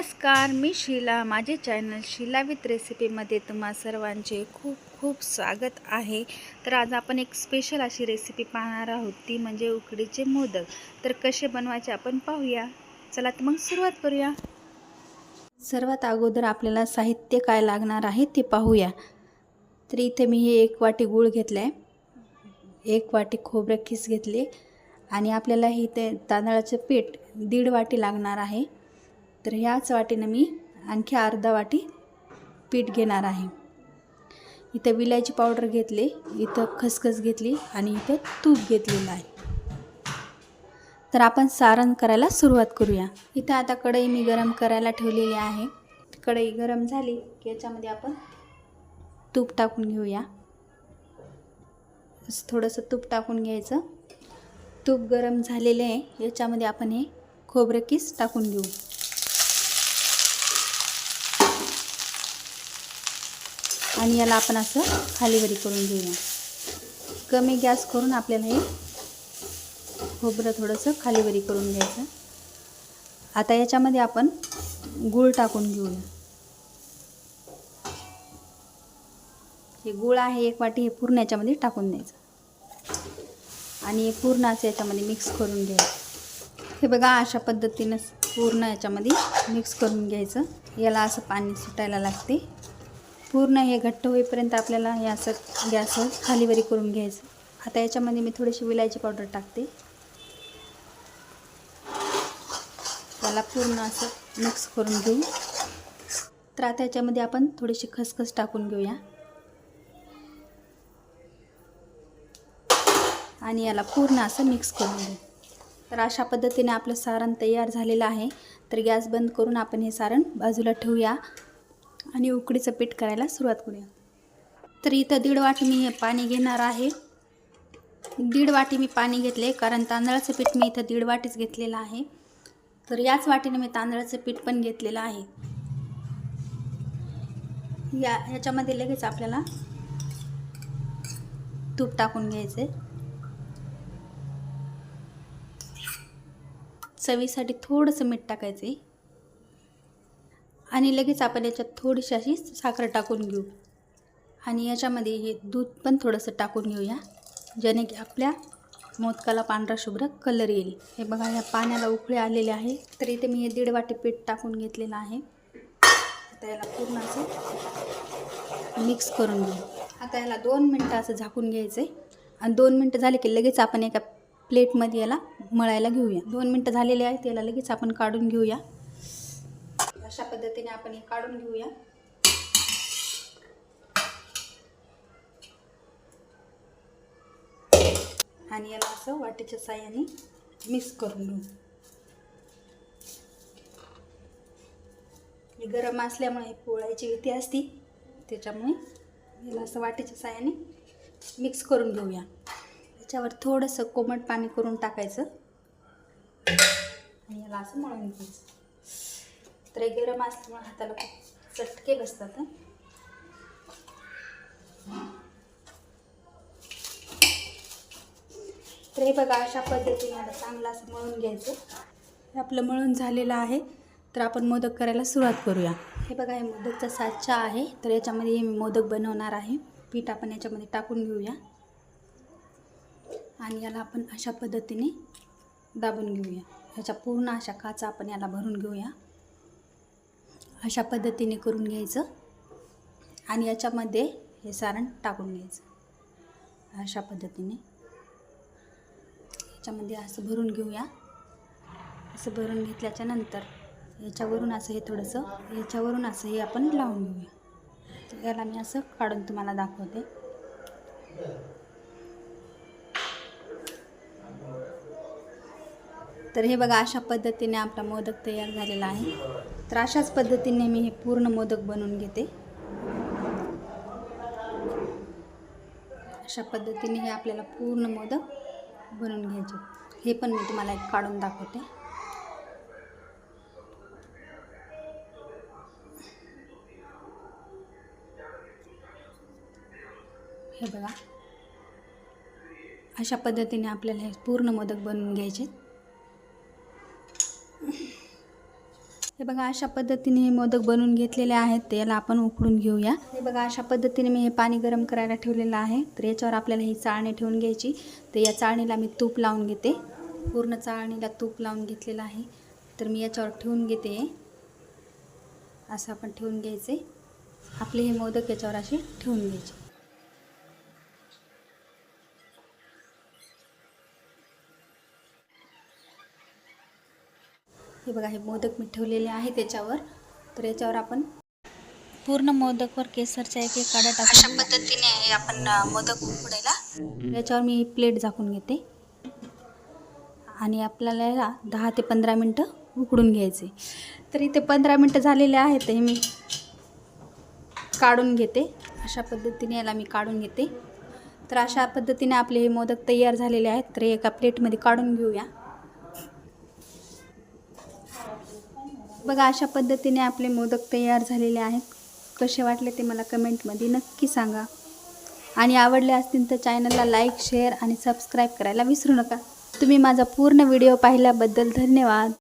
नमस्कार, मी शीला. माझे channel Sheila with रेसिपीमध्ये तुम्हा सर्वांचे खूप खूप स्वागत आहे. तर आज आपण एक स्पेशल अशी रेसिपी पाहणार आहोत, ती म्हणजे उकडीचे मोदक. तर कसे बनवायचे आपण पाहूया. चला तर मग सुरुवात करूया. सर्वात अगोदर आपल्याला साहित्य काय लागणार आहे ते पाहूया. तर इथे मी हे 1 वाटी गूळ घेतला आहे, 1 वाटी खोबरं खीस घेतले आणि आपल्याला हे ते तांदळाचं पीठ 1.5 वाटी लागणार आहे. तर ह्याच वाटीनं मी आणखी अर्धा वाटी पीठ घेणार आहे. इथं विलायची पावडर घेतली, इथं खसखस घेतली आणि इथं तूप घेतलेलं आहे. तर आपण सारण करायला सुरुवात करूया. इथं आता कढई मी गरम करायला ठेवलेली आहे. कढई गरम झाली की याच्यामध्ये आपण तूप टाकून घेऊया. थोडंसं तूप टाकून घ्यायचं. तूप गरम झालेले आहे, याच्यामध्ये आपण हे खोबरं किस टाकून घेऊ. आणि याला आपण असं खालीवरी करून घेऊया. कमी गॅस करून आपल्याला हे खोबरं थोडंसं खालीवरी करून घ्यायचं. आता याच्यामध्ये आपण गूळ टाकून घेऊया. हे गूळ आहे 1 वाटी, हे पूर्ण याच्यामध्ये टाकून द्यायचं आणि हे पूर्ण असं याच्यामध्ये मिक्स करून घ्यायचं. हे बघा, अशा पद्धतीनं पूर्ण याच्यामध्ये मिक्स करून घ्यायचं. याला असं पाणी सुटायला लागते. पूर्ण हे घट्ट होईपर्यंत आपल्याला हे असं गॅसवर खालीवरी करून घ्यायचं. आता याच्यामध्ये मी थोडीशी विलायची पावडर टाकते. याला पूर्ण असं मिक्स करून घेऊ. तर आता याच्यामध्ये आपण थोडीशी खसखस टाकून घेऊया आणि याला पूर्ण असं मिक्स करून घेऊ. तर अशा पद्धतीने आपलं सारण तयार झालेलं आहे. तर गॅस बंद करून आपण हे सारण बाजूला ठेवूया आणि उकडीचं पीठ करायला सुरुवात करूया. तर इथं 1.5 वाटी मी पाणी घेणार आहे. 1.5 वाटी मी पाणी घेतले, कारण तांदळाचं पीठ मी इथं 1.5 वाटीच घेतलेलं आहे. तर याच वाटीने मी तांदळाचं पीठ पण घेतलेलं आहे. ह्याच्यामध्ये लगेच आपल्याला तूप टाकून घ्यायचे. चवीसाठी थोडंसं मीठ टाकायचे आणि लगेच आपण याच्यात थोडीशी अशी साखर टाकून घेऊ आणि याच्यामध्ये हे दूध पण थोडंसं टाकून घेऊया, ज्याने की आपल्या मोदकाला पांढरा शुभ्र कलर येईल. हे बघा, ह्या पाण्याला उकळी आलेले आहे. तर इथे मी हे 1.5 वाटी पीठ टाकून घेतलेलं आहे. आता याला पूर्ण असं मिक्स करून घेऊ. आता याला 2 मिनटं असं झाकून घ्यायचं आहे आणि 2 मिनटं झाले की लगेच आपण एका प्लेटमध्ये याला मळायला घेऊया. 2 मिनटं झालेले आहेत, त्याला लगेच आपण काढून घेऊया. अशा पद्धतीने आपण हे काढून घेऊया. आणि याला असं वाटीच्या साहाय्याने मिक्स करून घेऊ. हे गरम असल्यामुळे पोळायची भीती असती, त्याच्यामुळे याला असं वाटीच्या साहाय्याने मिक्स करून घेऊया. त्याच्यावर थोडंसं कोमट पाणी करून टाकायचं आणि याला असं मळून घ्यायचं. तर हे गरम असल्यामुळे हाताला खूप चटके बसतात. तर हे बघा, अशा पद्धतीने आता चांगलं असं मळून घ्यायचं. आपलं मळून झालेलं आहे. तर आपण मोदक करायला सुरुवात करूया. हे बघा, हे मोदकचा साचा आहे. तर याच्यामध्ये मी मोदक बनवणार आहे. पीठ आपण याच्यामध्ये टाकून घेऊया आणि याला आपण अशा पद्धतीने दाबून घेऊया. ह्याच्या पूर्ण अशा काचा आपण याला भरून घेऊया. अशा पद्धतीने करून घ्यायचं आणि याच्यामध्ये हे सारण टाकून घ्यायचं. अशा पद्धतीने याच्यामध्ये असं भरून घेऊया. असं भरून घेतल्याच्या नंतर याच्यावरून असं हे थोडंसं याच्यावरून असं हे आपण लावून घेऊया. तर याला मी असं काढून तुम्हाला दाखवते. तर हे बघा, अशा पद्धतीने आपला मोदक तयार झालेला आहे. तर अशाच पद्धतीने मी हे पूर्ण मोदक बनवून घेते. अशा पद्धतीने हे आपल्याला पूर्ण मोदक बनवून घ्यायचे. हे पण मी तुम्हाला एक काढून दाखवते. हे बघा, अशा पद्धतीने आपल्याला हे पूर्ण मोदक बनवून घ्यायचे. हे हे बघा अशा पद्धतीने हे मोदक बनवून घेतलेले आहेत. ते याला आपण उकडून घेऊया. हे बघा अशा पद्धतीने मी हे पाणी गरम करायला ठेवलेलं आहे. तर याच्यावर आपल्याला ही चाळणी ठेवून घ्यायची. तर या चाळणीला मी तूप लावून घेते. पूर्ण चाळणीला तूप लावून घेतलेलं आहे. तर मी याच्यावर ठेवून घेते. असं आपण ठेवून घ्यायचे. आपले हे मोदक याच्यावर असे ठेवून घ्यायचे. हे बघा हे मोदक मी ठेवलेले आहे त्याच्यावर. तर याच्यावर आपण पूर्ण मोदकवर केसरच्या एक एक काड्या टाकून अशा पद्धतीने आपण मोदक उकडायला याच्यावर मी प्लेट झाकून घेते. आणि आपल्याला याला 10 ते 15 मिनटं उकडून घ्यायचे. तर इथे 15 मिनटं झालेले आहेत. हे मी काढून घेते. अशा पद्धतीने याला मी काढून घेते. तर अशा पद्धतीने आपले हे मोदक तयार झालेले आहेत. तर एका प्लेटमध्ये काढून घेऊया. बघा अशा पद्धतीने आपले मोदक तयार झालेले आहेत. कसे वाटले ते मला कमेंटमध्ये नक्की सांगा. आणि आवडले असतील तर चॅनलला लाईक, शेअर आणि सबस्क्राईब करायला विसरू नका. तुम्ही माझा पूर्ण व्हिडिओ पाहिल्याबद्दल धन्यवाद.